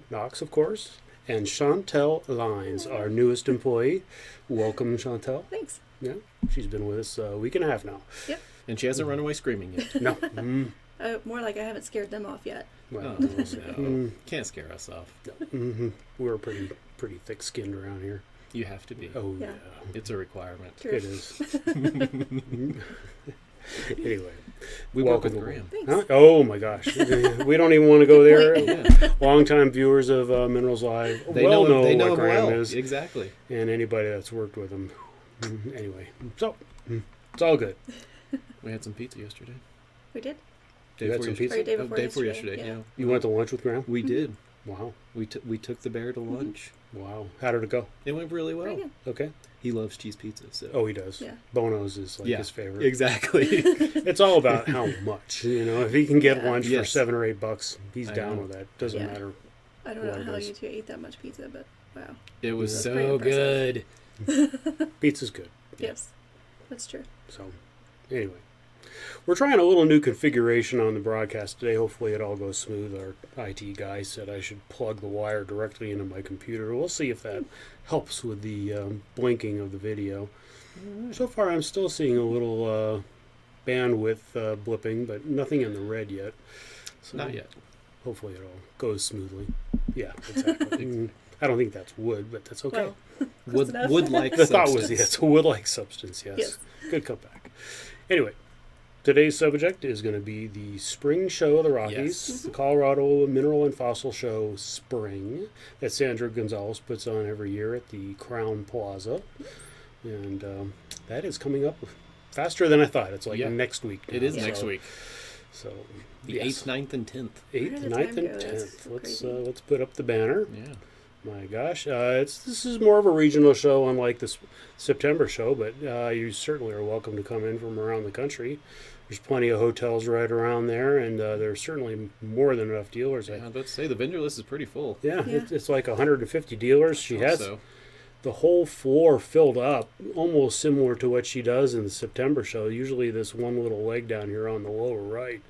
Knox, of course, and Chantel Lines, our newest employee. Welcome, Chantel. Thanks. Yeah, she's been with us a week and a half now. Yep. And she hasn't run away screaming yet. No. More like I haven't scared them off yet. Well, no. Can't scare us off. No. We're pretty thick-skinned around here. You have to be. Oh, yeah. It's a requirement. True. It is. Anyway, We work with Graham. Thanks. Huh? Oh, my gosh. We don't even want to go there. Yeah. Longtime viewers of Minerals Live They know what him Graham well. is. Exactly. And anybody that's worked with him. Anyway, so it's all good. We had some pizza yesterday. We did. You had some pizza? Or day Day before before yesterday. yesterday. Yeah. You went to lunch with Graham? We did. Wow. We took the bear to lunch. Wow. How did it go? It went really Very well. good. Okay. He loves cheese pizza. So. Oh, he does. Yeah. Bono's is like his favorite. Exactly. It's all about how much. If he can get lunch for Yes. $7 or $8, he's I down know. with that. Doesn't Yeah. matter. I don't What know it how is. you two ate that much pizza, but wow. It was That's so pretty impressive. good. Pizza's good. Yes, that's true. So, anyway. We're trying a little new configuration on the broadcast today. Hopefully it all goes smooth. Our IT guy said I should plug the wire directly into my computer. We'll see if that helps with the blinking of the video. So far I'm still seeing a little bandwidth blipping, but nothing in the red yet. So Not yet. Hopefully it all goes smoothly. Yeah, exactly. I don't think that's wood, but that's okay. Well, enough. Wood-like The thought was, substance. yes, a wood-like substance, yes. Yes. Good comeback. Anyway, today's subject is going to be the Spring Show of the Rockies, Yes. the Colorado Mineral and Fossil Show Spring that Sandra Gonzalez puts on every year at the Crown Plaza. And that is coming up faster than I thought. It's like Yeah. next week now. It is Yeah. next week. So The yes. 8th, 9th, and 10th. 8th, Where did the 9th, time and go? That's 10th. so crazy. Let's put up the banner. Yeah. My gosh, this is more of a regional show, unlike this September show. But you certainly are welcome to come in from around the country. There's plenty of hotels right around there, and there's certainly more than enough dealers. I was about to say, the vendor list is pretty full. Yeah, Yeah. It's like 150 dealers. She has So, the whole floor filled up, almost similar to what she does in the September show. Usually, this one little leg down here on the lower right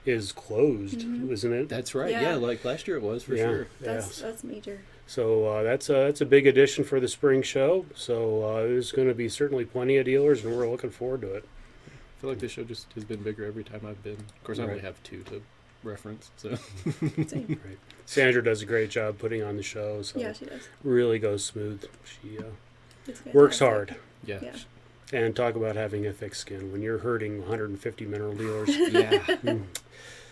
is closed, isn't it? that's right. Yeah. Yeah, like last year it was for yeah, sure. That's major. So that's a big addition for the spring show. So there's going to be certainly plenty of dealers, and we're looking forward to it. I feel like this show just has been bigger every time I've been. Of course, I only Right. have 2 to reference. So Same. Right. Sandra does a great job putting on the show, so Yeah, she does. really goes smooth. She It's works fantastic. hard. yeah. Yeah. And talk about having a thick skin when you're hurting 150 mineral dealers. Yeah. Mm.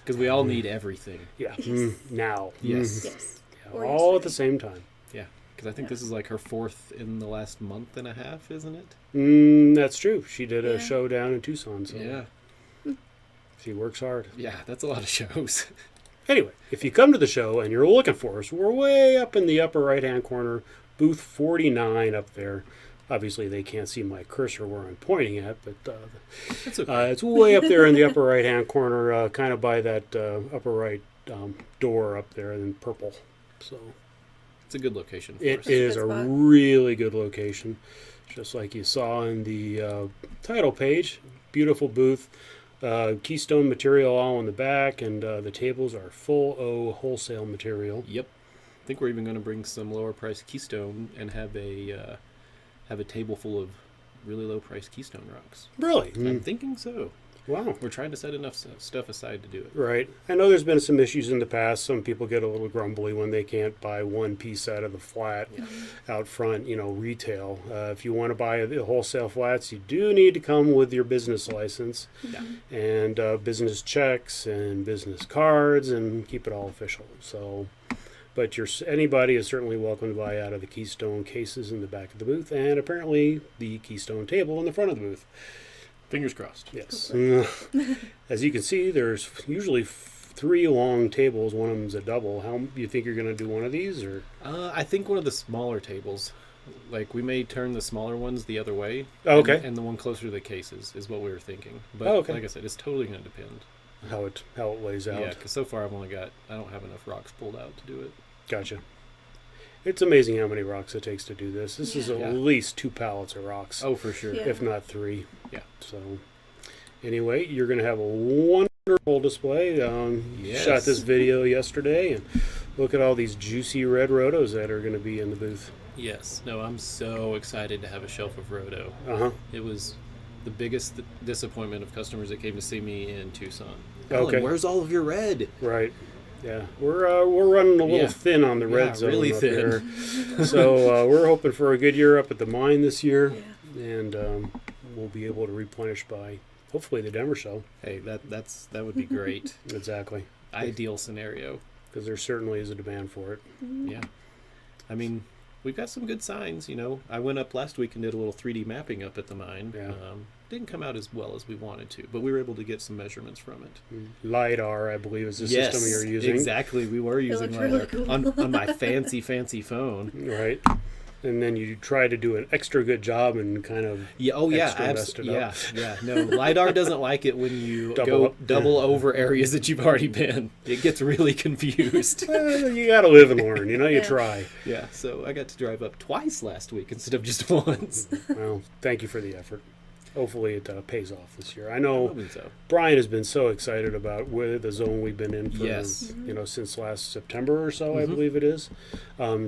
Because we all need everything. Yeah, Yes. now. Yes. Yes. Yeah, Or all at the yesterday. same time. Yeah. Because I think Yeah. this is like her 4th in the last month and a half, isn't it? That's true. She did a Yeah. show down in Tucson, so Yeah. she works hard. Yeah, that's a lot of shows. Anyway, if you come to the show and you're looking for us, we're way up in the upper right-hand corner, booth 49 up there. Obviously, they can't see my cursor where I'm pointing at, but That's okay. it's way up there in the upper right-hand corner, kind of by that upper right door up there in purple. So It's a good location for it us. is Good a spot. really good location, just like you saw in the title page. Beautiful booth. Keystone material all in the back, and the tables are full O wholesale material. Yep. I think we're even going to bring some lower priced Keystone and have a table full of really low priced Keystone rocks. Really? I'm thinking so. Wow. We're trying to set enough stuff aside to do it. Right. I know there's been some issues in the past. Some people get a little grumbly when they can't buy one piece out of the flat out front, retail. If you want to buy the wholesale flats, you do need to come with your business license and business checks and business cards and keep it all official. So, but anybody is certainly welcome to buy out of the Keystone cases in the back of the booth, and apparently the Keystone table in the front of the booth. Fingers crossed. Yes. As you can see, there's usually 3 long tables. One of them's a double. How do you think you're going to do one of these? Or I think one of the smaller tables. Like, we may turn the smaller ones the other way. Oh, okay. And the one closer to the cases is what we were thinking. But Oh, okay. like I said, it's totally going to depend. how it lays out? Yeah, because so far I don't have enough rocks pulled out to do it. Gotcha. It's amazing how many rocks it takes to do this. This is Yeah. at least 2 pallets of rocks, Oh, for sure. Yeah. if not 3. Yeah. So, anyway, you're going to have a wonderful display. Yes. Shot this video yesterday, and look at all these juicy red rotos that are going to be in the booth. Yes. No, I'm so excited to have a shelf of Roto. Uh-huh. It was the biggest disappointment of customers that came to see me in Tucson. Okay. Alan, where's all of your red? Right. Yeah, we're running a little Yeah. thin on the red Yeah, zone really up thin. there. So we're hoping for a good year up at the mine this year, Yeah. and we'll be able to replenish by hopefully the Denver show. Hey, that would be great. Exactly, Ideal scenario. because there certainly is a demand for it. Yeah. I mean, we've got some good signs, you know. I went up last week and did a little 3D mapping up at the mine. Yeah. Didn't come out as well as we wanted to, but we were able to get some measurements from it. LiDAR, I believe, is the system you're using. Exactly. We were using looks LiDAR really cool. on my fancy phone. Right. And then you try to do an extra good job and kind of Yeah. Oh, yeah. extra messed it Yeah. up. Yeah. No, LiDAR doesn't like it when you Double go up. double over areas that you've already been. It gets really confused. you got to live and learn. You Yeah. try. Yeah. So I got to drive up twice last week instead of just once. Well, thank you for the effort. Hopefully it pays off this year. I I'm know hoping so. Brian has been so excited about the zone we've been in for Yes. since last September or so, I Mhm. believe it is.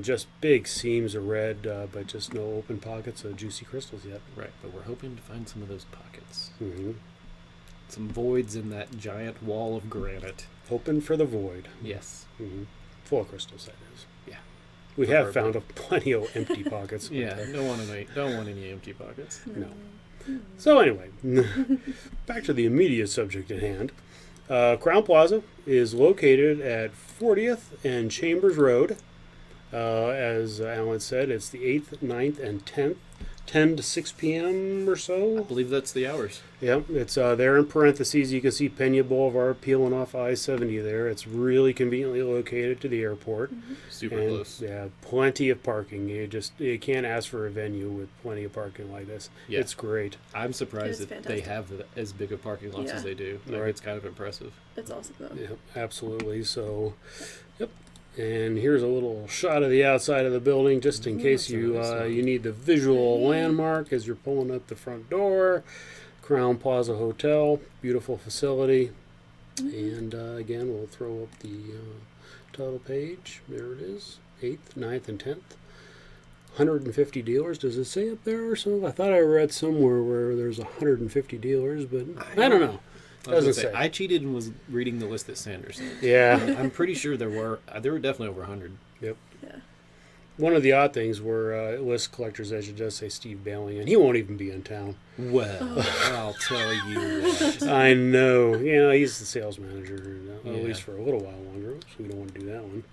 Just big seams of red, but just no open pockets of juicy crystals yet. Right. But we're hoping to find some of those pockets. hmm Some voids in that giant wall of granite. Hoping for the void. Yes. Full of crystals, that is. Yeah. We have found Preferably. plenty of empty pockets. but, Yeah. Don't want any empty pockets. No. So anyway, back to the immediate subject at hand. Crown Plaza is located at 40th and Chambers Road. As Alan said, it's the 8th, 9th, and 10th, 10 to 6 p.m. or I so. believe that's the hours. Yep, it's there in parentheses. You can see Pena Boulevard peeling off I-70 there. It's really conveniently located to the airport. Super And, close. yeah, plenty of parking. You can't ask for a venue with plenty of parking like this. Yeah. It's great. I'm surprised It's that they fantastic. have as big of parking lots Yeah. as they do. I Right. think it's kind of impressive. It's awesome though. Yep, absolutely. So, yep. And here's a little shot of the outside of the building, just in case that's a you nice one. you need the visual Yeah. landmark as you're pulling up the front door. Crown Plaza Hotel, beautiful facility. And again, we'll throw up the title page. There it is. 8th, 9th, and 10th. 150 dealers. Does it say up there or something? I thought I read somewhere where there's 150 dealers, but I don't know. I was gonna Doesn't say. I cheated and was reading the list that Sanders sent. Yeah. I'm pretty sure there were definitely over 100. Yep. Yeah. One of the odd things were list collectors, as you just say, Steve Bailing, and he won't even be in town. Well, I'll tell you what. I know. You know, he's the sales manager, at Yeah. least for a little while longer, so we don't want to do that one.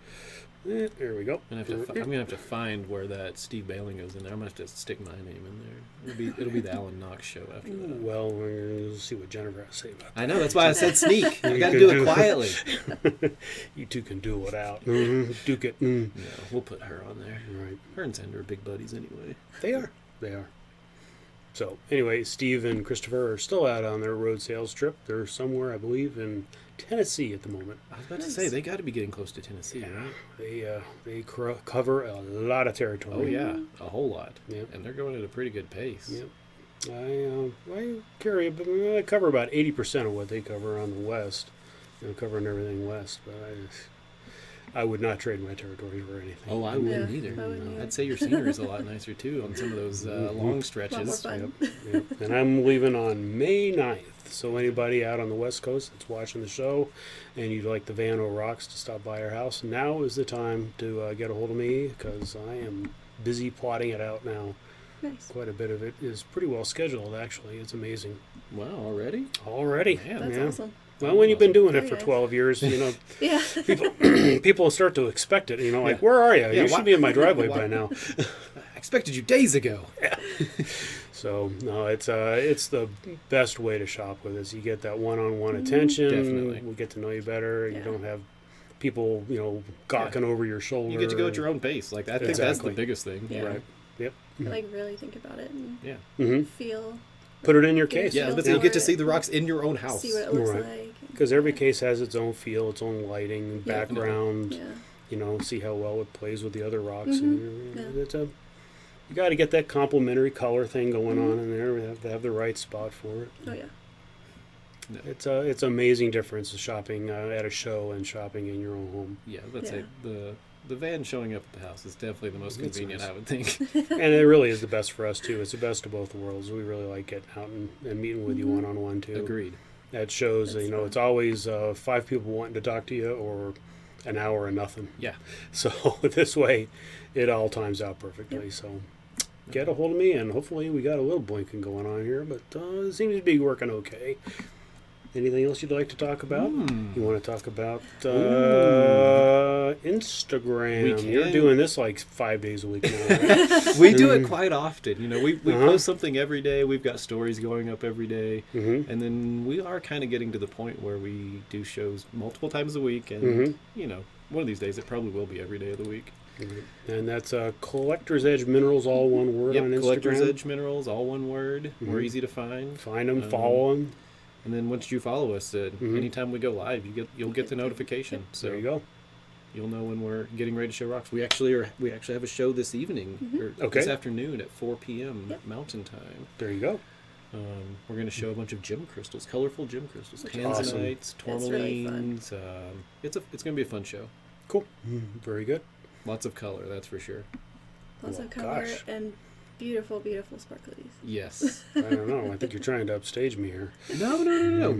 There we go. I'm gonna have to find where that Steve Bailing goes in there. I'm gonna have to stick my name in there. It'll be the Alan Knox show after that. Well, we'll see what Jennifer has to say about I know, that's why I said sneak. I You got to can do do- it quietly. that. You two can duel it out. Duke it. No, we'll put her on there. Right. Her and Sander are big buddies anyway. They are. They are. So, anyway, Steve and Christopher are still out on their road sales trip. They're somewhere, I believe, in Tennessee at the moment. I was about to Nice. say, they got to be getting close to Tennessee, right? They cover a lot of territory. Oh, yeah, a whole lot. Yep. And they're going at a pretty good pace. Yep. I cover about 80% of what they cover on the west. Covering everything west, but I would not trade my territory for anything. Oh, I wouldn't Yeah, either. I wouldn't either. I'd say your scenery is a lot nicer, too, on some of those long stretches. fun. Yep. And I'm leaving on May 9th. So anybody out on the West Coast that's watching the show and you'd like the Van O Rocks to stop by our house, now is the time to get a hold of me because I am busy plotting it out now. Nice. Quite a bit of it is pretty well scheduled, actually. It's amazing. Wow, already? Already. Man, That's yeah. awesome. Well, when you've been doing it Very for nice. 12 years, Yeah. people start to expect it. Like, Yeah. where are you? Yeah, You why- should be in my driveway why- by now. I expected you days ago. So no, it's the best way to shop with us. You get that one-on-one attention. Definitely. We get to know you better. You Yeah. don't have people, gawking over your shoulder. You get to go at your own pace. Like, I think that's the Exactly. biggest thing. Yeah. Right. Yep. Like really think about it and Yeah. hmm feel. Put it in your Yeah, case. Yeah, Feel but for you get to it. see the rocks in your own house. See what it looks Right. like. Because every case has its own feel, its own lighting, Yeah. background. Yeah. See how well it plays with the other rocks. Mhm. And you got to get that complementary color thing going on in there. We have to have the right spot for it. Oh yeah. No. It's an amazing difference of shopping at a show and shopping in your own home. Yeah, let's say the van showing up at the house is definitely the most It's convenient, nice. I would think. And it really is the best for us too. It's the best of both worlds. We really like getting out and meeting with you Mhm. one-on-one too. Agreed. That shows, That's you know, fun. it's always 5 people wanting to talk to you or an hour of nothing. Yeah. So this way, it all times out perfectly. So get a hold of me, and hopefully we got a little blinking going on here, but it seems to be working okay. Anything else you'd like to talk about? You want to talk about Instagram? We can. You're doing this like 5 days a week now. Right? We do it quite often. You know, we Uh-huh. post something every day. We've got stories going up every day. Mm-hmm. And then we are kind of getting to the point where we do shows multiple times a week. And, Mhm. you know, one of these days it probably will be every day of the week. And that's Collector's Edge Minerals, all one word on Yep, Instagram. Collector's Edge Minerals, all one word. We're Mhm. easy to find. Find them, follow them. And then once you follow us, Mhm. anytime we go live, you'll get the notification. So There you go. you'll know when we're getting ready to show rocks. We actually have a show this evening, or Okay. this afternoon at 4 p.m. Yep. Mountain Time. There you go. We're going to show a bunch of gem crystals, colorful gem crystals, Which is awesome. tanzanites, That's really fun. tourmalines. It's going to be a fun show. Cool. Very good. Lots of color, that's for sure. Lots Well, of color gosh. and beautiful, beautiful sparklies. Yes. I don't know. I think you're trying to upstage me here. No.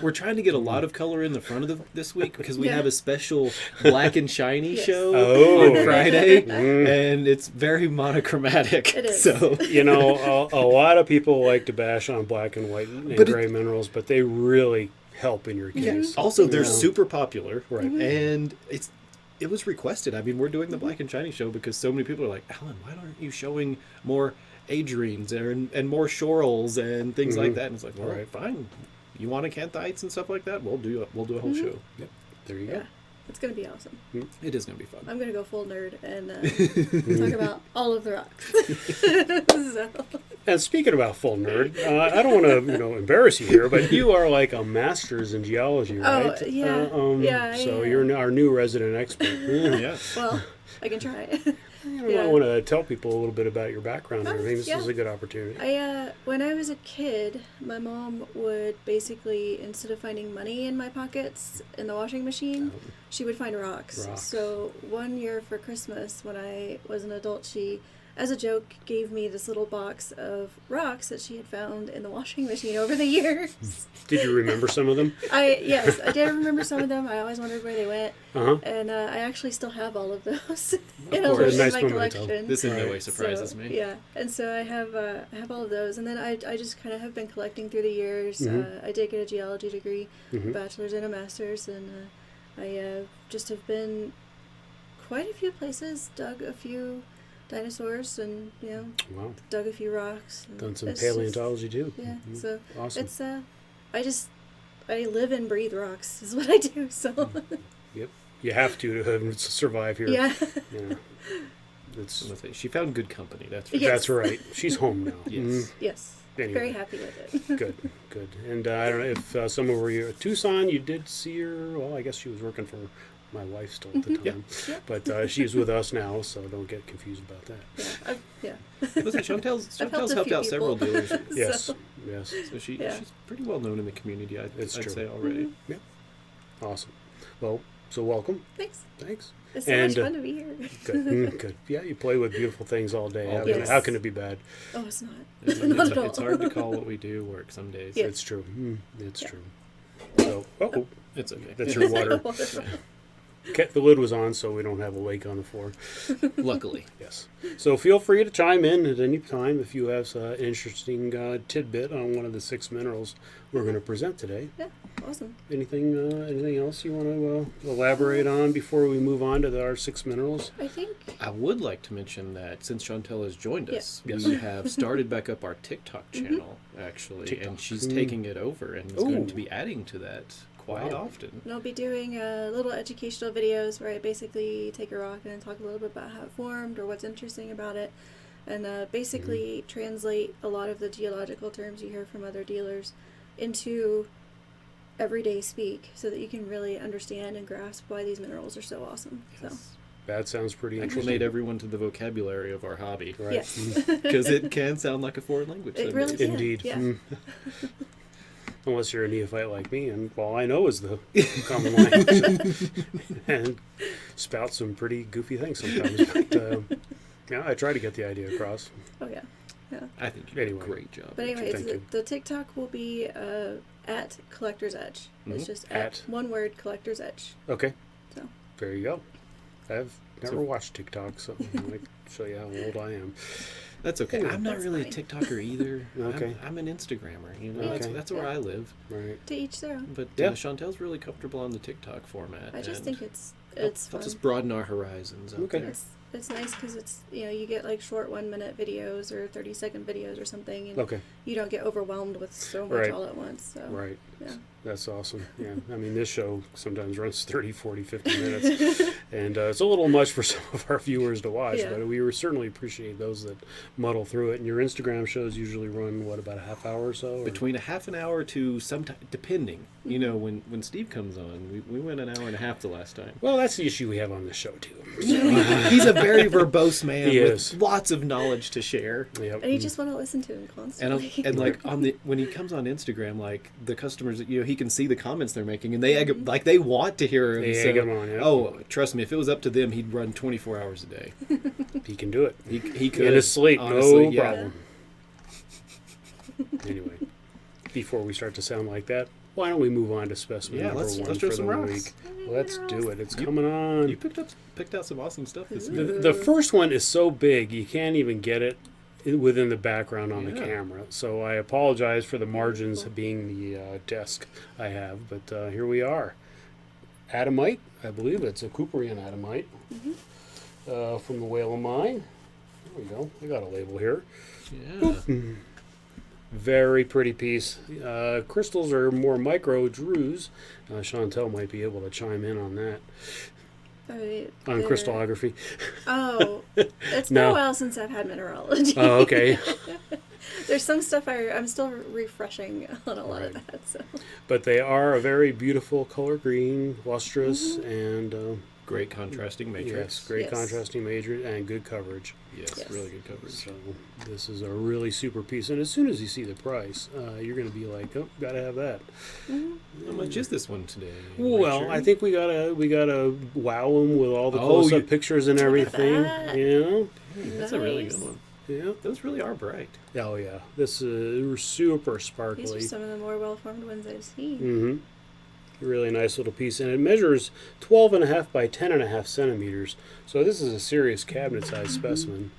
We're trying to get a lot of color in the front of this week because we Yeah. have a special black and shiny Yes. show Oh. on Friday, Mm. and it's very monochromatic. It is. So You know, a lot of people like to bash on black and white and But gray minerals, but they really help in your yeah. case. Also, they're Yeah. super popular, Right. and it was requested. I mean, we're doing the black and shiny show because so many people are like, Alan, why aren't you showing more adrines and more shorals and things like Mhm. that? And it's like, well, Right. fine. You want acanthites and stuff like that? We'll do a whole show. There you Yeah. go. It's going to be awesome. It is going to be fun. I'm going to go full nerd and talk about all of the rocks. So, And speaking about full nerd, I don't want to, embarrass you here, but you are like a master's in geology, right? yeah. Yeah, So yeah. you're our new resident expert. Yeah. well, I can try. You might want to tell people a little bit about your background and everything. This yeah. is a good opportunity. When I was a kid, my mom would basically, instead of finding money in my pockets in the washing machine, she would find rocks. Rocks. So one year for Christmas, when I was an adult, she, as a joke, gave me this little box of rocks that she had found in the washing machine over the years. Did you remember some of them? Yes, I did remember some of them. I always wondered where they went. Uh-huh. And I actually still have all of those in course. in Nice my memento. collection. This in no Right. way surprises So, me. Yeah, and so I have all of those, and then I just kind of have been collecting through the years. Mhm. I did get a geology degree, Mhm. a bachelor's and a master's, and I just have been quite a few places, dug a few dinosaurs, and Wow. dug a few rocks. And Done some it's just- paleontology too. yeah, Mhm. so Awesome. it's I live and breathe rocks is what I do. So You have to survive here. yeah. Yeah. It's, I'm gonna say, she found good company. That's for Yes. That's right. She's home now. Yes. Mhm. Yes. Anyway. Very happy with it. Good, good. And I don't know if some of you at Tucson, you did see her. Well, I guess she was working for my wife still at the time. Yeah. But she's with us now, so don't get confused about that. Yeah. Listen, Chantel's I've helped a helped few out several people. dealers. Yes, So- yes. So she's Yeah. pretty well known in the community, I'd It's true. say already. Awesome. Well, so welcome. Thanks. Thanks. It's so And, much fun to be here. Good. Good. Yeah, you play with beautiful things all day. All How, day. can, how can it be bad? Oh, it's not. It's, Not it's, at all. it's hard to call what we do work some days. Yeah. It's true. It's Yeah. true. So, It's okay. that's your water. The lid was on, so we don't have a lake on the floor. Luckily. Yes. So feel free to chime in at any time if you have an interesting tidbit on one of the 6 minerals we're going to present today. Yeah, awesome. Anything else you want to elaborate on before we move on to our 6 minerals? I think. I would like to mention that since Chantel has joined us, Yes. we have started back up our TikTok channel, actually, TikTok. and she's taking it over and is going to Ooh. be adding to that quite Wow. often. And I'll be doing little educational videos where I basically take a rock and talk a little bit about how it formed or what's interesting about it, and basically translate a lot of the geological terms you hear from other dealers into everyday speak so that you can really understand and grasp why these minerals are so awesome. Yes. That sounds pretty Acclimate interesting. everyone to the vocabulary of our hobby, So, Right. yes. because it can sound like a foreign language. It some really days. can. Indeed. Yeah. Unless you're a neophyte like me, and all I know is the common language, and spout some pretty goofy things sometimes. But yeah, I try to get the idea across. Oh yeah, yeah. I think you did Anyway. a great job. But anyways, Thank you. the TikTok will be at Collector's Edge. It's just at one word, Collector's Edge. Okay, So there you go. I've never So- watched TikTok, so I can show you how old I am. That's okay. Anyway. I'm not That's really fine. a TikToker either. Okay. I'm an Instagrammer. You know, Okay. that's where I live. Right. to each their own. But Yeah. Chantel's really comfortable on the TikTok format. I just and think it's helps fun. us broaden our horizons. Out Okay. there. It's nice because it's you get like short 1 minute videos or 30-second videos or something, and Okay. you don't get overwhelmed with so much Right. all at once. So Right. yeah. That's awesome. Yeah. I mean, this show sometimes runs 30, 40, 50 minutes. And it's a little much for some of our viewers to watch, Yeah. but we certainly appreciate those that muddle through it. And your Instagram shows usually run, what, about a half hour or so? Or? Between a half an hour to sometime, depending. You know, when Steve comes on, we went an hour and a half the last time. Well, that's the issue we have on this show, too. He's a very verbose man He with is. lots of knowledge to share. Yep. And you just want to listen to him constantly. And like when he comes on Instagram, like the customers, he can see the comments they're making, and they they want to hear him. They so, egg him on, yeah. Oh, trust me, if it was up to them, he'd run 24 hours a day. He can do it. He could In his sleep, honestly, no yeah. problem. Anyway, before we start to sound like that, why don't we move on to specimen Yeah, number let's one throw for some the rocks. week? Let's do it. It's coming on. You picked out some awesome stuff this The, week. the first one is so big you can't even get it within the background on the Yeah. camera. So I apologize for the margins being the desk I have, but here we are. Adamite, I believe it's a Cooperian Adamite from the Whale of Mine. There we go. I got a label here. Yeah. Very pretty piece. Crystals are more micro drues. Chantel might be able to chime in on that. On crystallography. Oh, it's been No. a while since I've had mineralogy. Oh, okay. There's some stuff I'm still refreshing on a lot of Right. that. So But they are a very beautiful color green, lustrous, and Great contrasting matrix. yes, great Yes. contrasting major and good coverage. Yes, Yes. really good coverage. So this is a really super piece. And as soon as you see the price, you're going to be like, oh, gotta have that. How much is this one today? Well, Richard? I think we gotta wow them with all the Oh, close-up you- pictures and everything. that. You know? That's a really Nice. good one. Yeah. Those really are bright. Oh yeah. This is super these sparkly. are some of the more well-formed ones I've seen. Mm-hmm. Really nice little piece, and it measures 12.5 by 10.5 centimeters. So this is a serious cabinet-sized specimen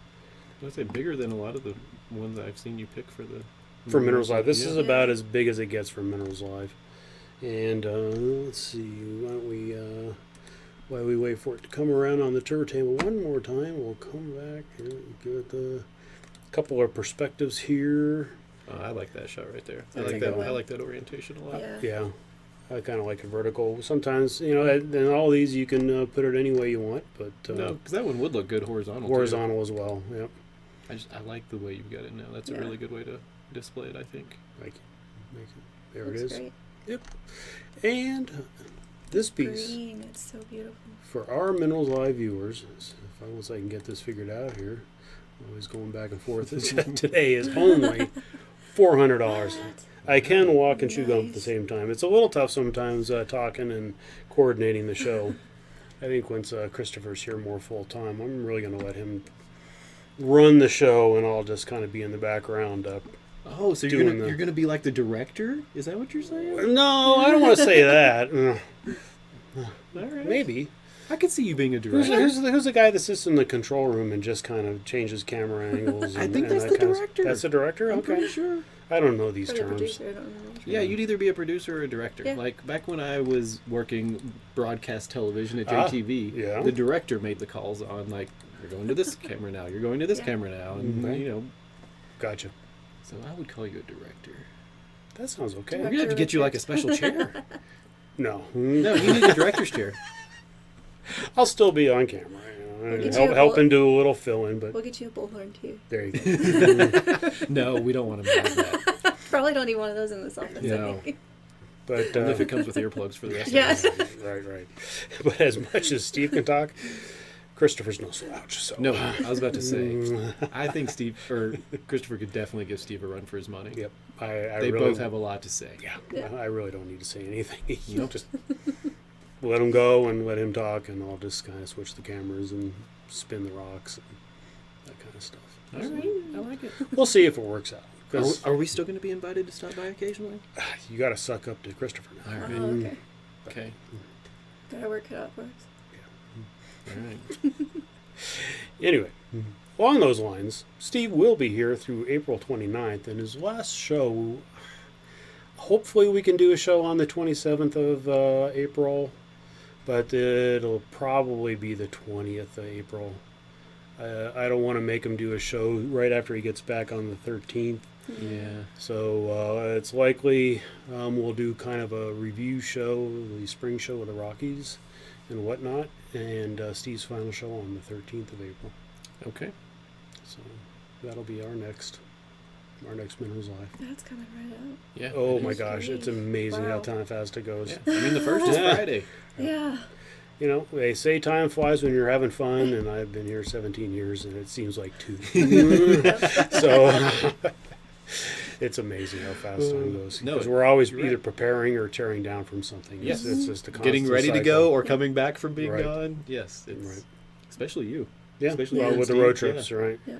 I'd say bigger than a lot of the ones I've seen you pick for the for Minerals Live. This is Yeah. about as big as it gets for Minerals Live. And let's see, why don't we? While we wait for it to come around on the turntable one more time, we'll come back and give it a couple of perspectives here. Oh, I like that shot right there. I That's like a that. good one. I like that orientation a lot. Yeah. Yeah. I kind of like it vertical. Sometimes, in all these you can put it any way you want, but No, because that one would look good horizontal. too. horizontal as well. Yep. I like the way you've got it now. That's a Yeah. really good way to display it, I think. Like, there it Looks is. great. And this piece Green, it's so beautiful. for our Minerals Live viewers, once I can get this figured out here, always going back and forth. Today is only $400. I can walk and chew gum at the Nice. same time. It's a little tough sometimes talking and coordinating the show. I think once Christopher's here more full time, I'm really going to let him run the show, and I'll just kind of be in the background. Oh, so Doing the- you're gonna be like the director? Is that what you're saying? No, I don't want to say that. All right. Maybe. I could see you being a Who's, director. who's the guy that sits in the control room and just kind of changes camera angles? I and- think and that's that the kind of- director. That's the director? I'm Okay. pretty sure. I don't know these For the terms. producer, I don't know. Yeah, you'd either be a producer or a director. Yeah. Like back when I was working broadcast television at Ah, JTV, yeah. the director made the calls on like, you're going to this camera now, you're going to this Yeah. camera now, and Mhm. Gotcha. So I would call you a director. That sounds okay. We're gonna have to get you like a special chair. No. No, you need a director's chair. I'll still be on camera. We'll get Help, you a help bull- and do a little fill in, but We'll get you a bullhorn too. there you go. No, we don't want to have that. Probably don't need one of those in this office. No. I think. But Only if it comes with earplugs for the rest Yeah. of us. right. But as much as Steve can talk, Christopher's no slouch. So No, I was about to say. I think Christopher could definitely give Steve a run for his money. Yep. They really, both have a lot to say. Yeah. I really don't need to say anything. Nope. Just let him go and let him talk, and I'll just kind of switch the cameras and spin the rocks and that kind of stuff. All right, I like it. We'll see if it works out. 'Cause Are we still going to be invited to stop by occasionally? you got to suck up to Christopher now. All right. Oh, okay. Okay. Got our work cut out for us. All right. Anyway, along those lines, Steve will be here through April 29th, and his last show, hopefully we can do a show on the 27th of April, but it'll probably be the 20th of April. I don't want to make him do a show right after he gets back on the 13th. Yeah. So it's likely we'll do kind of a review show, the spring show with the Rockies and whatnot, and Steve's final show on the 13th of April. Okay. So that'll be our next Minerals Live. That's coming right up. Yeah. Oh it my is. gosh, it's amazing how Wow. time fast it goes. Yeah. I mean, the first is Yeah. Friday. Yeah. You know, they say time flies when you're having fun, and I've been here 17 years, and it seems like 2. So it's amazing how fast time goes. No, Because we're always you're either right. preparing or tearing down from something. Yes. It's just a constant Getting ready to cycle. go or coming back from being Right. gone. Yes. It's Right. especially you. Yeah, Especially well, you and with the Steve, road trips, right? Yeah.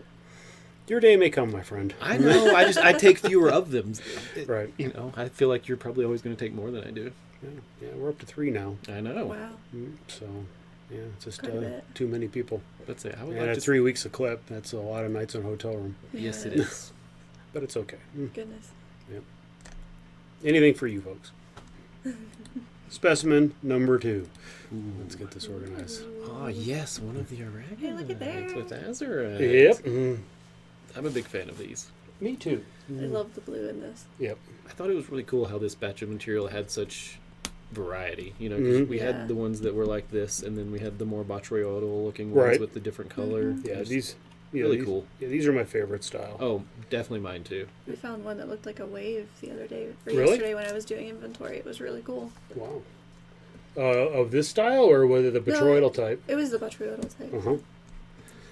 Your day may come, my friend. I know. I take fewer of them. Right. You know, I feel like you're probably always going to take more than I do. Yeah, we're up to 3 now. I know. Wow. So, yeah, it's just Quite a bit. too many people. Let's say I would And like at to. 3 weeks a clip, that's a lot of nights in a hotel room. Yes, Yeah. it is. But it's okay. Goodness. Anything for you folks. Specimen number 2. Let's get this organized. Oh yes, one of the Aragonite Hey, look at there. with azurite. Yep. I'm a big fan of these. Me too. I love the blue in this. Yep. I thought it was really cool how this batch of material had such variety. You know, 'cause we Yeah. had the ones that were like this, and then we had the more botryoidal looking ones Right. with the different color. Mhm. Yeah, Just these really these- cool. Yeah, these are my favorite style. Oh, definitely mine too. We found one that looked like a wave the other day, or Really? yesterday when I was doing inventory. It was really cool. Wow. Of this style or whether the botryoidal type? It was the botryoidal type. Uh-huh.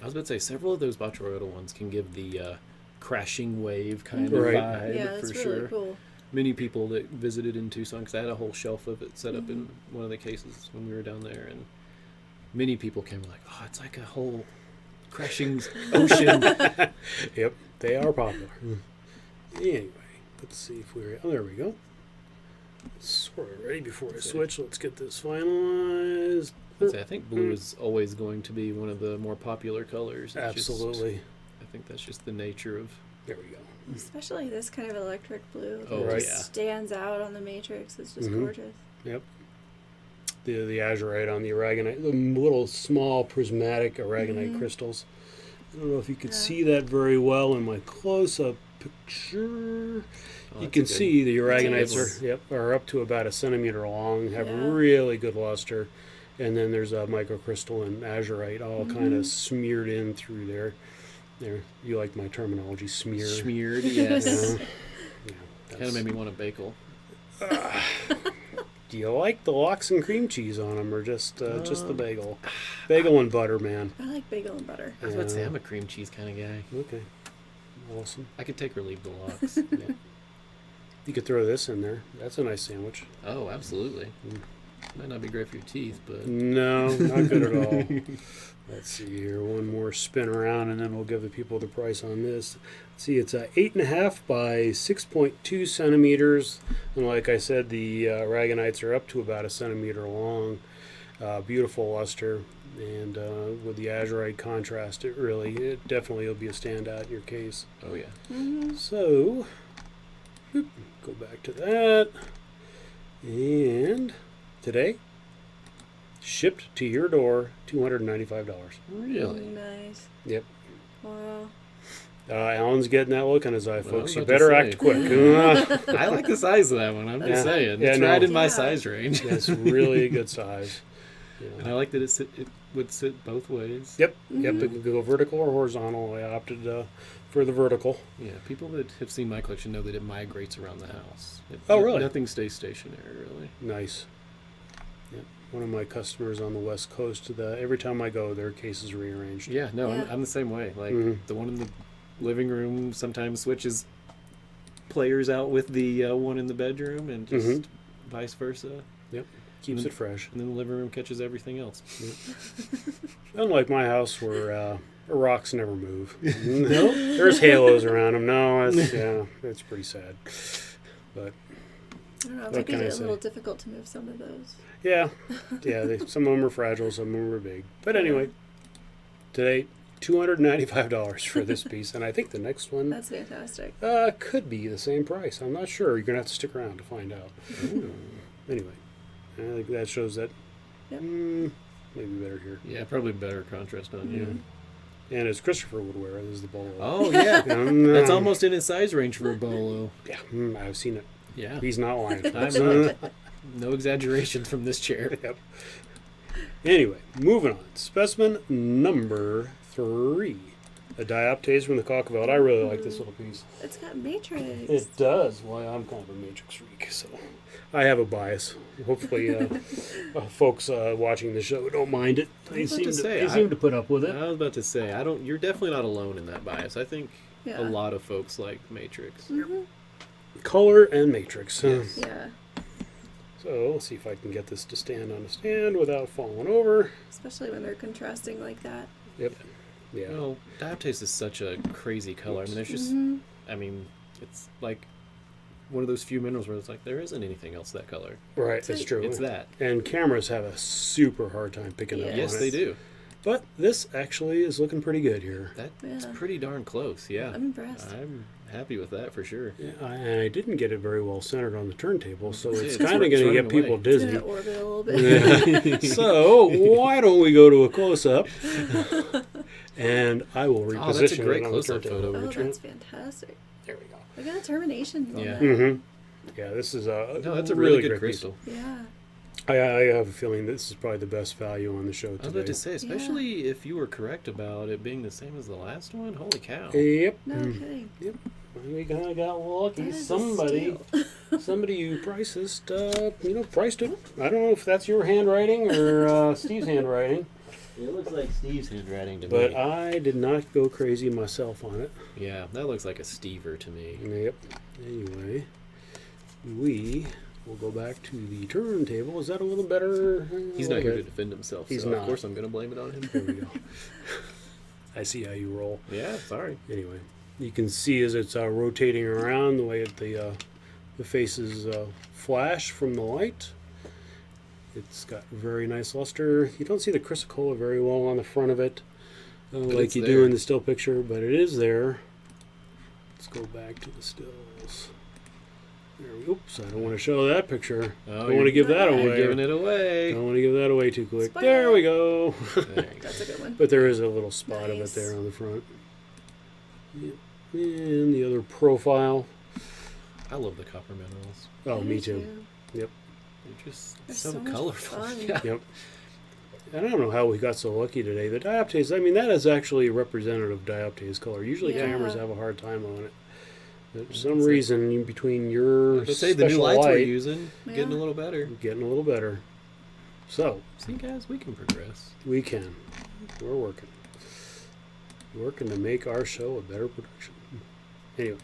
I was about to say several of those botryoidal ones can give the crashing wave kind of Right. vibe Yeah, for it's sure. really cool. Many people that visited in Tucson, because I had a whole shelf of it set up in one of the cases when we were down there, and many people came like, "Oh, it's like a whole crashing ocean." Yep, they are popular. Anyway, let's see if we're... Oh, there we go. Sort of ready before I switch. Let's get this finalized. I'd say I think blue is always going to be one of the more popular colors. It's just- Absolutely. I think that's just the nature of. There we go. Especially this kind of electric blue. Oh, It right. just stands out on the matrix. It's just Mhm. gorgeous. Yep. The azurite on the aragonite, the little small prismatic aragonite crystals. I don't know if you could Yeah. see that very well in my close-up picture. Oh, You that's can a good- see the aragonites Nice. are up to about a centimeter long, have Yeah. really good luster, and then there's a microcrystal and azurite all kind of smeared in through there. There, you like my terminology, smeared. Smeared, yes. Yeah, Kind of made me want a bagel. Do you like the lox and cream cheese on them, or just the bagel? Bagel and butter, man. I like bagel and butter. I was about to say I'm a cream cheese kind of guy. Okay, awesome. I could take or leave the lox. Yeah. You could throw this in there. That's a nice sandwich. Oh, absolutely. Might not be great for your teeth, but No, not good at all. Let's see here. One more spin around, and then we'll give the people the price on this. Let's see, it's 8.5 by 6.2 centimeters. And like I said, the aragonites are up to about a centimeter long. Beautiful luster. And with the azurite contrast, it definitely will be a standout in your case. oh yeah. So, go back to that. And today, shipped to your door, $295. Really? Nice. Yep. Wow. Alan's getting that look in his eye, Well, I folks. was You about to better say. act quick. I like the size of that one. I'm Yeah. just saying. Yeah, It's no. right in my Yeah. size range. That's really a good size. And I like that it would sit both ways. Yep. Yep. It could go vertical or horizontal. I opted for the vertical. Yeah, people that have seen my collection know that it migrates around the house. Oh, really? Nothing stays stationary, really. Nice. Yep. one of my customers on the West Coast. Every time I go, their case is rearranged. Yeah, no, Yeah. I'm the same way. Like Mhm. the one in the living room sometimes switches players out with the one in the bedroom, and just Mhm. vice versa. Keeps Mm. it fresh. And then the living room catches everything else. Unlike my house where rocks never move. No, there's halos around them. No, it's pretty sad. But I don't know. It What might be can I a say? little difficult to move some of those. yeah, some of them are fragile, some of them are big. But anyway, today $295 for this piece, and I think the next one That's fantastic. could be the same price. I'm not sure. You're gonna have to stick around to find out. Anyway, I think that shows that. Yep. Maybe better here. Yeah, probably better contrast on you. Mhm. And as Christopher would wear, this is the bolo. Oh yeah, Um, that's almost in his size range for a bolo. Yeah, I've seen it. Yeah, He's not lying. I'm not. No exaggeration from this chair. Yep. Anyway, moving on. Specimen number 3. A dioptase from the Cockavelt. I really like this little piece. It's got matrix. It does. Well, I'm kind of a matrix freak, so I have a bias. Hopefully, folks watching the show don't mind it. They was about seem to to, say, they seem to put up with it. I was about to say, you're definitely not alone in that bias. I think Yeah. a lot of folks like Matrix. Mhm. Color and matrix. Yes. Yeah. So let's see if I can get this to stand on a stand without falling over. Especially when they're contrasting like that. Yep. Yeah. You know, dioptase is such a crazy color. I mean, there's just, Mhm. I mean, it's like one of those few minerals where it's like there isn't anything else that color. Right, that's true. It's that. And cameras have a super hard time picking up Yeah. on Yes, it. they do. But this actually is looking pretty good here. That's Yeah. pretty darn close. Yeah, I'm impressed. I'm happy with that for sure. Yeah, and I didn't get it very well centered on the turntable, so Yeah, it's it's kind of running going to get away. people It's dizzy. gonna orbit a little bit. Yeah. So why don't we go to a close-up, and I will reposition Oh, that's a great it on the close-up turntable. photo. Oh, Trent. that's fantastic. There we go. I got a termination on Yeah. that. Mm-hmm. Yeah, this is a No, that's a really good great piece. crystal. Yeah. I have a feeling this is probably the best value on the show I was today. about to say, especially if you were correct about it being the same as the last one. Holy cow! Yep. No Mm. kidding. We kind of got lucky. That is a Somebody steal. Somebody who priced priced it. I don't know if that's your handwriting or Steve's handwriting, It looks like Steve's handwriting to but me. I did not go crazy myself on it. Yeah, that looks like a Stever to me. Yep. Anyway, we will go back to the turntable. Is that a little better? He's not here to defend himself, He's so not. of course I'm going to blame it on him. There we go. I see how you roll. Yeah, sorry. Anyway, you can see as it's rotating around the way the faces flash from the light. It's got very nice luster. You don't see the chrysocolla very well on the front of it, like it's you do there. in the still picture, but it is there. Let's go back to the stills. There we, oops, I don't want to show that picture. Oh, Don't want to give that you're You're away. giving it away. Don't want to give that away too quick. Spoiler. There we go. There you go. That's a good one. But there is a little spot of it Nice. there on the front. Yep. And the other profile. I love the copper minerals. Oh, I me do too. Yep. They're just They're so, so much colorful. fun. Yeah. Yep. And I don't know how we got so lucky today. The dioptase, I mean, that is actually a representative dioptase color. Usually Yeah. cameras have a hard time on it. But for some That's it. reason, between your Let's say the new special lights we're light, using, getting a Yeah. little better. getting a little better. So, See, guys, we can progress. we can. We're working. Working to make our show a better production. Anyway,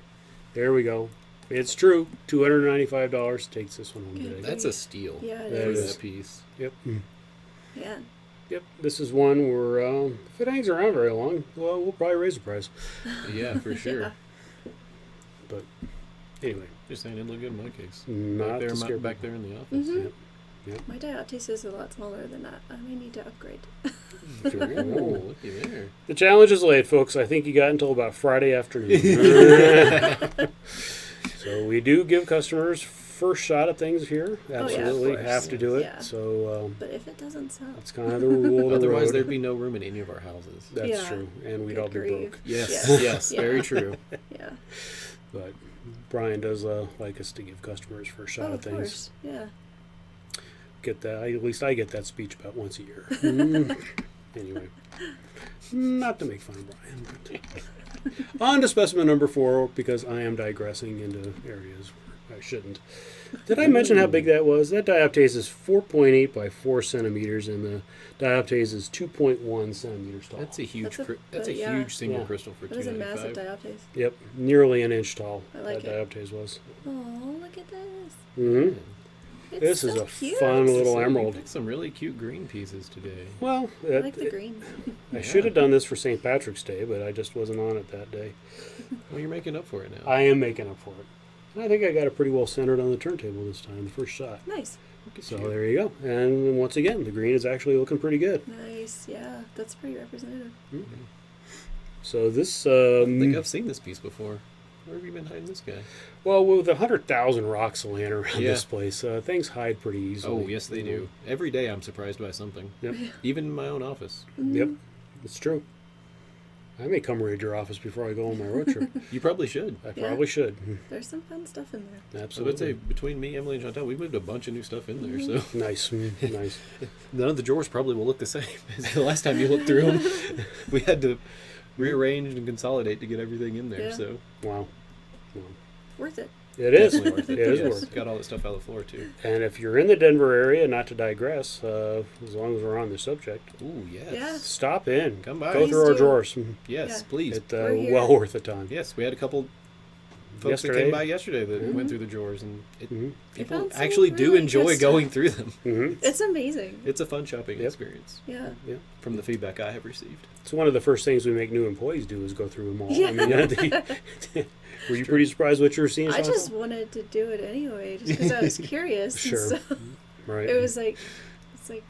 there we go. It's true. $295 takes this one home Okay. today. That's a steal. Yeah, it That for is. that piece. Yep. Yeah. Yep. This is one where if it hangs around very long, well, we'll probably raise the price. Yeah, for sure. Yeah. But anyway, Just saying, it looked good in my case. not to scare back people. there in the office. Mhm. Yep. My dioptase is a lot smaller than that. I may need to upgrade. Oh, looky there. The challenge is laid, folks. I think you got until about Friday afternoon. So we do give customers first shot at things here. Oh, yeah, of Absolutely course. have to do it. Yeah. So But if it doesn't sell, that's kind of the rule of the Otherwise, road. there'd be no room in any of our houses. That's Yeah. true, and we'd Good all be grief. broke. Yes, Yes. yes, Yeah. very true. yeah. But Brian does like us to give customers first shot Oh, at of things. course. Yeah. Get that. At least I get that speech about once a year. Anyway, not to make fun of Brian. But on to specimen number 4, because I am digressing into areas where I shouldn't. Did I mention how big that was? That dioptase is 4.8 by 4 centimeters, and the dioptase is 2.1 centimeters tall. That's a huge. That's a- huge single Yeah. crystal for That is a massive 295. dioptase. Yep, nearly an inch tall. I like that it. dioptase was. Oh, look at this. Mm-hmm. It's This so is a cute. fun little So you emerald. picked some really cute green pieces today. Well, I like the green. I should have done this for St. Patrick's Day, but I just wasn't on it that day. Well, you're making up for it now. I am making up for it. And I think I got it pretty well centered on the turntable this time, the first shot. Nice. Look at So you. there you go. And once again, the green is actually looking pretty good. Nice. Yeah, that's pretty representative. So this, I think I've seen this piece before. Where have you been hiding this guy? well, with 100,000 rocks laying around Yeah. this place, things hide pretty easily. Oh, yes, they do. Every day I'm surprised by something. Yep. Even in my own office. Yep, it's true. I may come raid your office before I go on my road trip. You probably should. I Yeah. probably should. There's some fun stuff in there. So I'd Absolutely. say between me, Emily, and Chantel, we moved a bunch of new stuff in there. So Nice, nice. none of the drawers probably will look the same as the last time you looked through them. We had to rearrange and consolidate to get everything in there. Yeah. So Wow. Worth it. It is. definitely worth It it. is Yes. worth it. Got all that stuff out of the floor too. And if you're in the Denver area, not to digress, as long as we're on the subject, Ooh, yes. Yeah. stop in. Come by. Go Please through our do. drawers. Yes, Yeah. please. It's We're here. well worth the time. Yes, we had a couple folks that Yesterday? came by yesterday that Mhm. went through the drawers, and Mhm. people found some actually do really enjoy good going stuff. through them. hmm It's amazing. It's a fun shopping Yep. experience Yeah. Yeah. from the feedback I have received. It's one of the first things we make new employees do is go through them all. Yeah. Were you pretty surprised what you were seeing, I Chantal? just wanted to do it anyway, just because I was curious. Sure. So Right. it was like, it's like,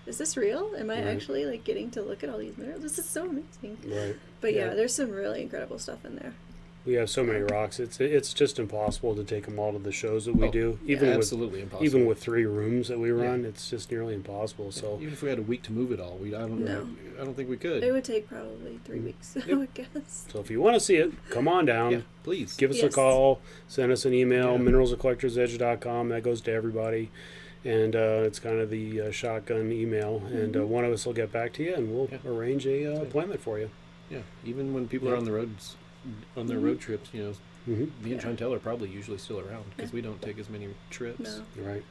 is this real? Am I Right. actually like getting to look at all these minerals? This is so amazing. Right. But yeah, Yeah. there's some really incredible stuff in there. We have so many rocks. It's just impossible to take them all to the shows that we Oh, do. yeah. Even with Absolutely impossible. even with 3 rooms that we Yeah. run, it's just nearly impossible. So even if we had a week to move it all, I don't think we could. It would take probably 3 weeks, I would guess. so if you want to see it, come on down. Yeah, please. Give us a Yes. call, send us an email, Yeah. mineralsofcollectorsedge.com. That goes to everybody. And it's kind of the shotgun email. And one of us will get back to you, and we'll Yeah. arrange a appointment for you. Yeah, even when people Yeah. are on the roads, on their road trips, hmm me and Yeah. Chantel are probably usually still around because Yeah. we don't take as many trips No. Right.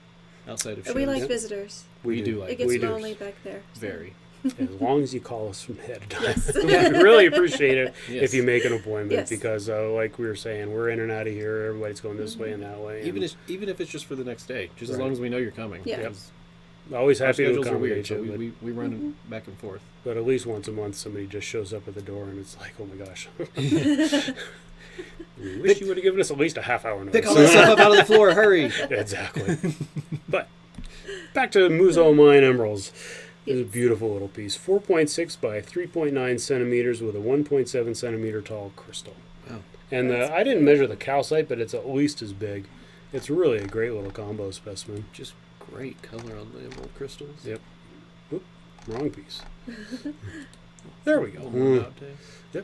outside of shows. And we like Yep. visitors. We do like It gets we do. lonely back there. so- very. As long as you call us from ahead of time. Yes. We really appreciate it Yes. if you make an appointment Yes. because, like we were saying, we're in and out of here. Everybody's going this way and that way. Even and even if it's just for the next day, just as Right. long as we know you're coming. Yeah. because always our happy to schedules are weird, accommodate so you. we run back and forth. But at least once a month, somebody just shows up at the door and it's like, oh my gosh. We wish you would have given us at least a half hour notice. Pick all that stuff up out of the floor, hurry! Exactly. But back to Muzo Mine Emeralds. This is a Yes. beautiful little piece. 4.6 by 3.9 centimeters with a 1.7 centimeter tall crystal. Wow. And I didn't measure the calcite, but it's at least as big. It's really a great little combo specimen. Just great color on the emerald crystals. Yep. Oop, wrong piece. There we go. Little more out day.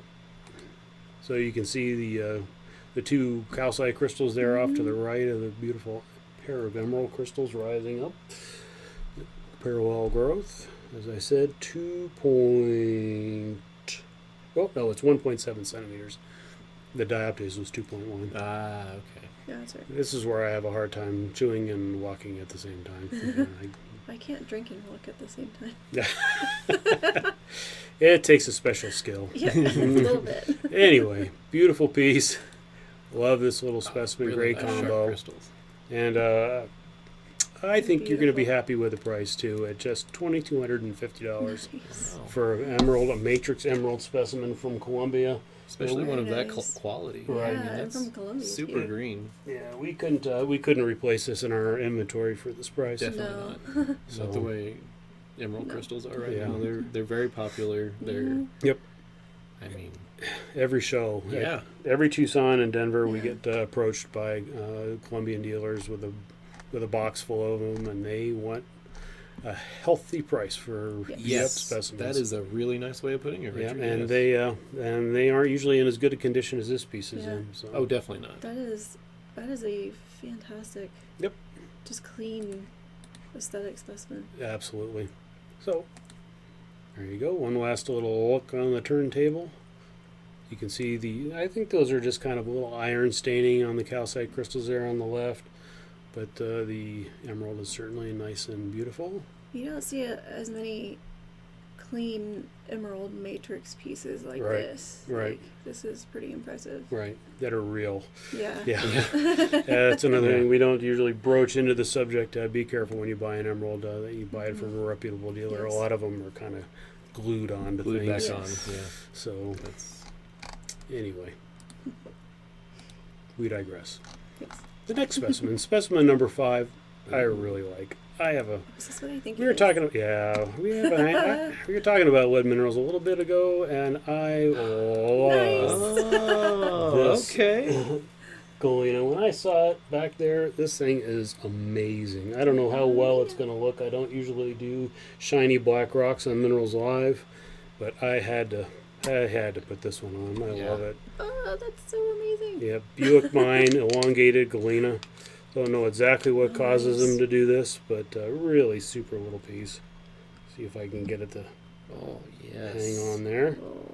So you can see the 2 calcite crystals there off to the right of the beautiful pair of emerald crystals rising up. Parallel growth, as I said, 1.7 centimeters. The dioptase was 2.1. Ah, okay. Yeah, that's right. This is where I have a hard time chewing and walking at the same time. I can't drink and walk at the same time. It takes a special skill. Yeah, a little bit. Anyway, beautiful piece. Love this little specimen, Really great nice sharp combo. crystals. And I think you're going to be Beautiful. happy with the price too, at just $2,250 Nice. Wow. for an emerald, a matrix emerald specimen from Colombia. Especially one of Very that nice. quality. Right. I mean, Yeah, and that's from Colombia. super too. green. Yeah, we couldn't replace this in our inventory for this price. Definitely No. not. So- Not the way emerald No. crystals are right Yeah. now. They're very popular. They're Yep. I mean, Every show, yeah. every Tucson and Denver, we Yeah. get approached by Colombian dealers with a box full of them, and they want a healthy price for Yes. Yes, specimens. that is a really nice way of putting it, Yeah, Richard. and yes. they aren't usually in as good a condition as this piece is Yeah. in. So. Oh, definitely not. That is a fantastic, Yep. just clean aesthetic specimen. You can see I think those are just kind of a little iron staining on the calcite crystals there on the left. But the emerald is certainly nice and beautiful. You don't see as many clean emerald matrix pieces like Right, this. right. Like, this is pretty impressive. Right, that are real. Yeah. Yeah. That's another thing. We don't usually broach into the subject. Be careful when you buy an emerald that you buy it from a reputable dealer. Yes. A lot of them are kind of glued on to Glued things. back on. Yes. Yeah. So, That's anyway, we digress. Yes. The next specimen, specimen number 5, I really like. I have a. Is this what I think? We were talking. Yeah, we were talking about lead minerals a little bit ago, and I love this okay. Galena. When I saw it back there, this thing is amazing. I don't know how well it's going to look. I don't usually do shiny black rocks on Minerals Live, but I had to put this one on. I love it. Oh, that's so amazing. Yeah, Buick Mine, elongated Galena. Don't know exactly what causes them to do this, but really super little piece. See if I can get it to Oh yes. hang on there. Oh,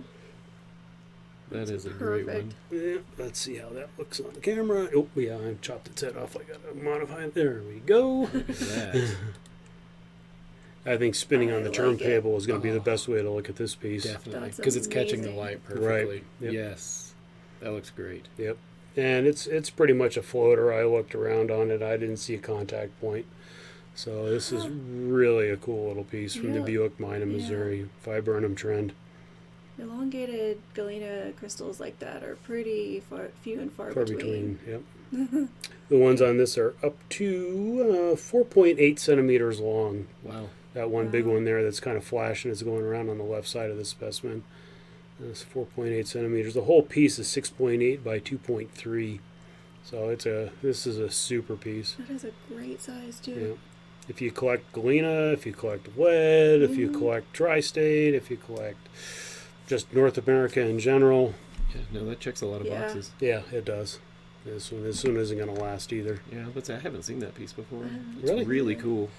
That is a great one. perfect. Yeah, let's see how that looks on the camera. Oh, yeah, I chopped its head off. I got to modify it. There we go. Look at that. I think spinning on the I like turntable is going to be the Oh. best way to look at this piece. Definitely, That's because it's catching the amazing. light Right. perfectly. Yep. Yes, that looks great. Yep. And it's pretty much a floater. I looked around on it. I didn't see a contact point. So this is really a cool little piece from the Yeah. Buick Mine in Yeah. Missouri. Viburnum trend. Elongated galena crystals like that are pretty few and far Far between. between. Yep. The ones on this are up to 4.8 centimeters long. Wow. That one big Wow. one there that's kind of flashing is going around on the left side of the specimen. It's 4.8 centimeters. The whole piece is 6.8 by 2.3. So this is a super piece. That is a great size too. Yeah. If you collect galena, if you collect lead, if you Mhm. collect tri-state, if you collect just North America in general, Yeah, no, that checks a lot of Yeah. boxes. yeah, it does. This one isn't going to last either. Yeah, but I haven't seen that piece before. Um, It's Really? really cool.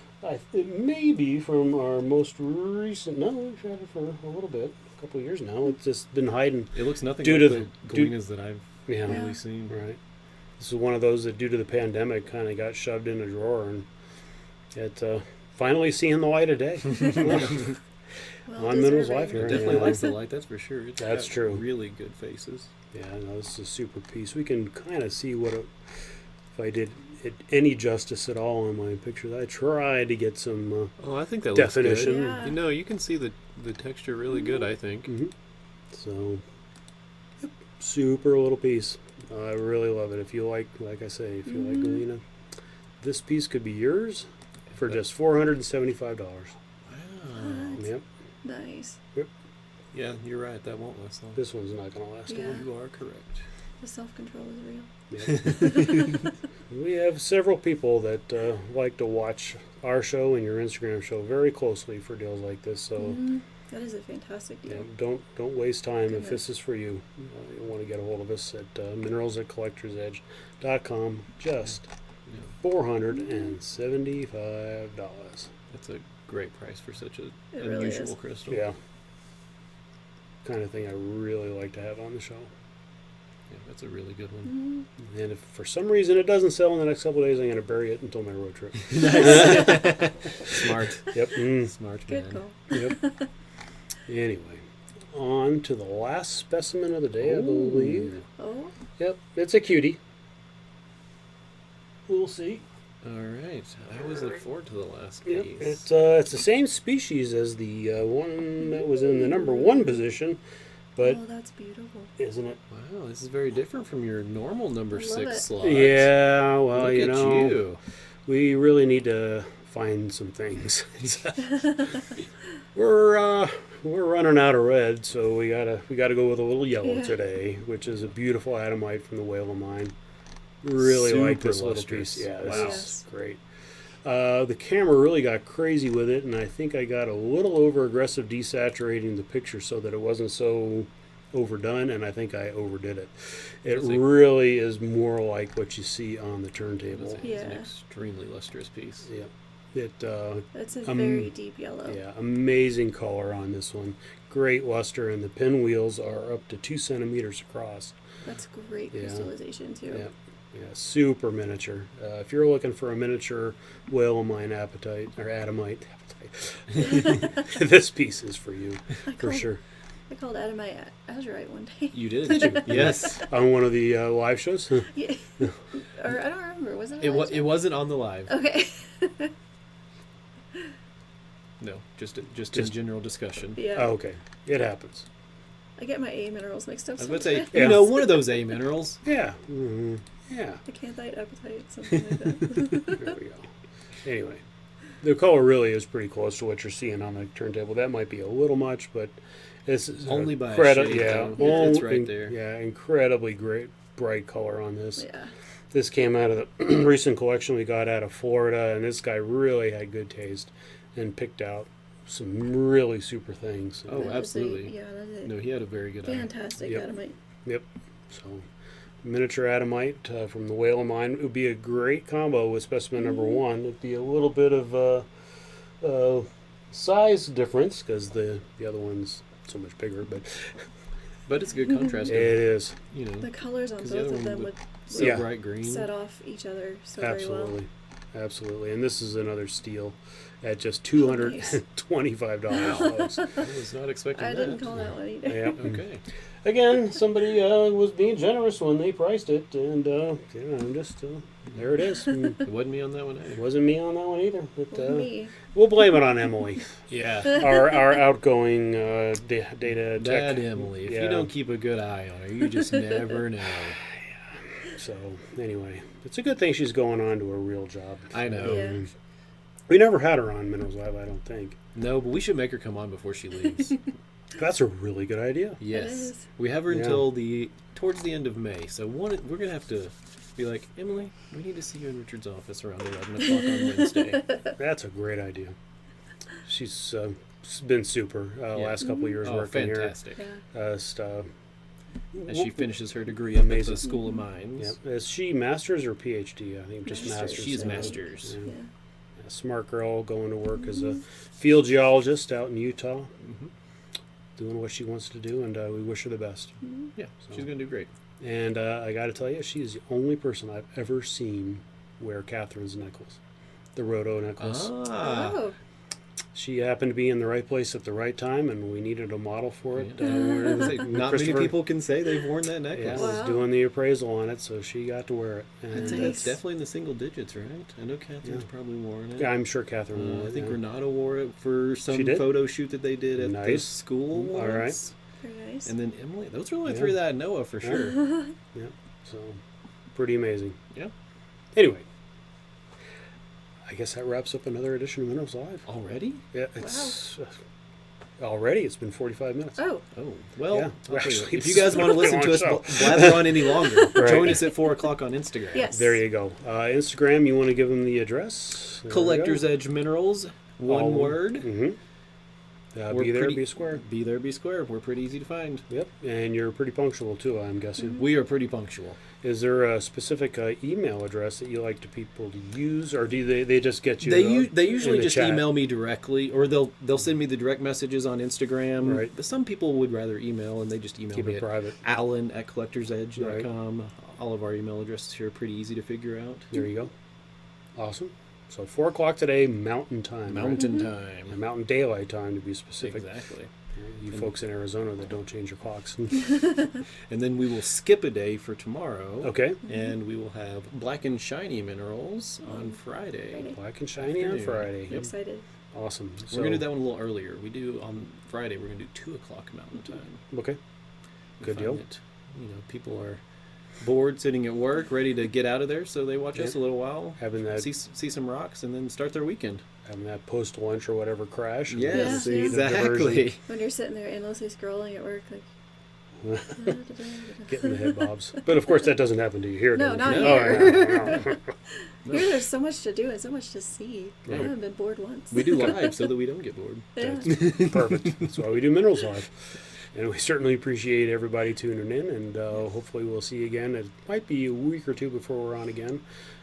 It may be from our most recent. No, we've had it for a little bit, a couple of years now. It's just been hiding. It looks nothing Due like to the due- galenas that I've Yeah, Yeah. really seen. right. This is one of those that, due to the pandemic, kind of got shoved in a drawer, and it finally seeing the light of day. Well On Minerals deserving. Life It here. definitely Yeah. likes the light, that's for sure. It's That's got true. Really good faces. Yeah, no, this is a super piece. We can kind of see if I did it any justice at all on my pictures. I tried to get some Oh, I think that definition. looks good. Yeah. You know, you can see the texture really good, I think. So, yep, super little piece. I really love it. If you like I say, if you like Galena, this piece could be yours for just $475. Wow. What? Yep, Nice. Yeah, you're right. That won't last long. this one's not going to last Yeah. long. You are correct. The self-control is real. Yeah. We have several people that like to watch our show and your Instagram show very closely for deals like this. So. Mhm. That is a fantastic deal. Yeah, don't waste time if Goodness. this is for you. You want to get a hold of us at minerals@collectorsedge.com. Just Yeah, $475. that's a great price for such an It really unusual is. crystal. Yeah, kind of thing I really like to have on the show. Yeah, that's a really good one. Mhm. And if for some reason it doesn't sell in the next couple of days, I'm going to bury it until my road trip. Smart. Yep. Smart Good man. call. Yep. Anyway, on to the last specimen of the day, I believe. Oh, Yep, it's a cutie. We'll see. All right. I always look forward to the last Yep, piece. it's the same species as the one that was in the number 1 position, but oh, that's beautiful. isn't it? Wow, this is very different from your normal number I love 6 it. slot. Yeah, well, Look you at know, you. we really need to find some things. We're running out of red, so we gotta go with a little yellow Yeah. today, which is a beautiful atomite from the Whale Mine. Really like Super this little lustrous. piece. Yeah, this Wow. is great. The camera really got crazy with it, and I think I got a little over aggressive desaturating the picture so that it wasn't so overdone, and I think I overdid it. It That's a- really is more like what you see on the turntable. It's an Yeah. extremely lustrous piece. Yeah. It That's a very deep yellow. yeah, amazing color on this one. great luster, and the pinwheels are up to 2 centimeters across. That's great Yeah. crystallization too. Yeah, yeah, super miniature. If you're looking for a miniature whale mine apatite or adamite, this piece is for you for sure. I called Adamite Azurite one day. You did? Yes. On one of the live shows. Yeah. Or I don't remember. Was it? It wasn't on the live. Okay. No, just in general discussion. Yeah. Oh, okay, it happens. I get my A minerals mixed up. I was about to say, sometimes. Yeah. you know, one of those A minerals. Yeah, yeah. Acanthite, apatite, something like that. There we go. Anyway, the color really is pretty close to what you're seeing on the turntable. That might be a little much, but it's Only by a shade, yeah, though. It's right there. Yeah, incredibly great, bright color on this. Yeah. This came out of the recent collection we got out of Florida, and this guy really had good taste and picked out some really super things. Oh, That is absolutely. Yeah, that's No, he had a very good eye. fantastic Yep. Adamite. Yep. So, miniature adamite from the whale mine. It would be a great combo with specimen number one. It'd be a little bit of size difference because the other one's so much bigger, but It's good contrast. it is. You know, The colors on 'cause both the other of one them would would so Yeah. bright green. set off each other so very well. Absolutely. Absolutely. And this is another steal at just Nice. $225, folks. I was not expecting I that. didn't call that one either. Yeah. Okay. Again, somebody was being generous when they priced it, and I'm just there it is. It wasn't me on that one It either. wasn't me on that one either, but Well, me. we'll blame it on Emily, Yeah. our outgoing data tech. Bad Emily. If Yeah. you don't keep a good eye on her, you just never know. So anyway, it's a good thing she's going on to a real job. I know. Yeah. We never had her on Minerals Live, I don't think. No, but we should make her come on before she leaves. That's a really good idea. Yes. is. We have her Yeah. until towards the end of May. So we're going to have to be like, Emily, we need to see you in Richard's office around 11 o'clock on Wednesday. That's a great idea. She's been super last couple of years Oh, working fantastic. Yeah. here. As she finishes her degree up at Amazing. the School of Mines. Yeah. Is she master's or PhD? I think just Master's. master's. She's Yeah. masters. Yeah. Yeah. A smart girl going to work as a field geologist out in Utah, hmm doing what she wants to do, and we wish her the best. Yeah, So- she's going to do great. And I got to tell you, she is the only person I've ever seen wear Catherine's necklace, the Roto necklace. Ah. Oh. She happened to be in the right place at the right time, and we needed a model for it. Yeah. We're- Not many Christopher- people can say they've worn that Yeah, necklace. was Wow. doing the appraisal on it, so she got to wear it. I'd And say Nice. that's definitely in the single digits, right? I know Catherine's probably worn it. yeah, I'm sure Catherine wore I it. think yeah. Renata wore it for She some did? photo shoot that they did at the Nice. school All right. once. Very nice. And then Emily. Those are only Yeah. three that I know of for Yeah. sure. Yeah, so pretty amazing. Yeah. Anyway, I guess that wraps up another edition of Minerals Live. Already? Yeah, it's already. It's been 45 minutes. Oh. Oh, well, Yeah. I'll tell you what, Actually, if you guys want to it's a listen to us really long blabber on any longer, Right. join us at 4 o'clock on Instagram. Yes. There you go. Instagram, you want to give them the address? Collector's Edge Minerals, one word. Mm-hmm. We're Be there, pretty- be square. Be there, be square. We're pretty easy to find. Yep, and you're pretty punctual too, I'm guessing. We are pretty punctual. Is there a specific email address that you like to people to use, or do they just get you? They in usually the just chat? email me directly, or they'll send me the direct messages on Instagram. Right. But some people would rather email, and they just email Keep me it at private. alan@collectorsedge.com. All of our email addresses here are pretty easy to figure out. There you go. Awesome. So 4 o'clock today, Mountain Time. right? Mountain Or time. Mountain Daylight Time to be specific. Exactly. You folks in Arizona that don't change your clocks. And then we will skip a day for tomorrow. Okay. And we will have black and shiny minerals on Friday. Black and shiny on Afternoon. Friday. Yep. Excited. Awesome. We're going to do that one a little earlier. We do on Friday, we're going to do 2 o'clock Mountain Time. Okay. We Good find deal. that, people are bored sitting at work, ready to get out of there, so they watch us a little while, Having that see some rocks, and then start their weekend. post lunch or whatever crash. and Yes, Yeah. see the diversion. exactly. When you're sitting there endlessly scrolling at work, like. Getting the head bobs. But of course that doesn't happen to you here. No, does it? not Oh, here. yeah, yeah. Here, there's so much to do and so much to see. I Right. haven't been bored once. We do live so that we don't get bored. Yeah. Perfect. That's why we do Minerals Live. And we certainly appreciate everybody tuning in, and hopefully we'll see you again. It might be a week or two before we're on again,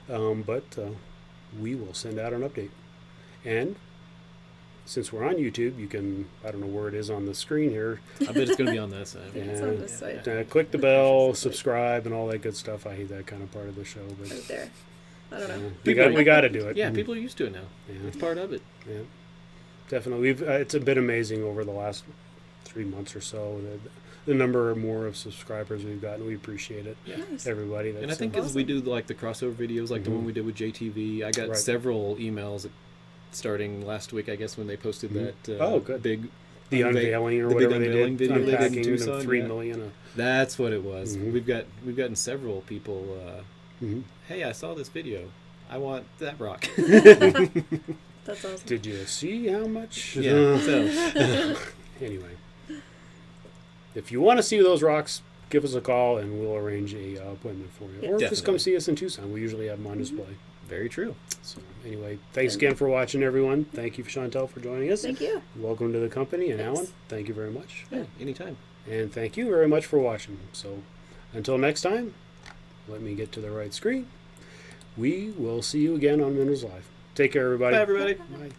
but we will send out an update. And since we're on YouTube, you can, I don't know where it is on the screen here, I bet it's going to be on that side. It's on this side. click the bell, subscribe, and all that good stuff. I hate that kind of part of the show, but Right there. I don't know. we got to do it. Yeah, people are used to it now. Yeah. It's part of it. Yeah, definitely. We've it's been amazing over the last 3 months or so. The number more of subscribers we've gotten, we appreciate it. Yeah. Nice. Everybody. That's And I think as we do like the crossover videos, like the one we did with JTV, I got Right. several emails starting last week, I guess, when they posted that Oh, good. big the unveiling or the big whatever they unveiling did, video they did in unpacking the Tucson, 3 yeah. million. That's what it was. Mhm. We've gotten several people. Mhm. Hey, I saw this video. I want that rock. That's awesome. Did you see how much? Yeah. So Anyway, if you want to see those rocks, give us a call and we'll arrange a appointment for you. Yeah. Or just come Definitely. see us in Tucson. We usually have them on display. very true. So anyway, thanks again for watching, everyone. Thank you, Chantel, for joining us. Thank you. Welcome to the company. And Thanks. Alan, thank you very much. Yeah, anytime. And thank you very much for watching. So until next time, let me get to the right screen. We will see you again on Minerals Live. Take care, everybody. Bye, everybody. Bye.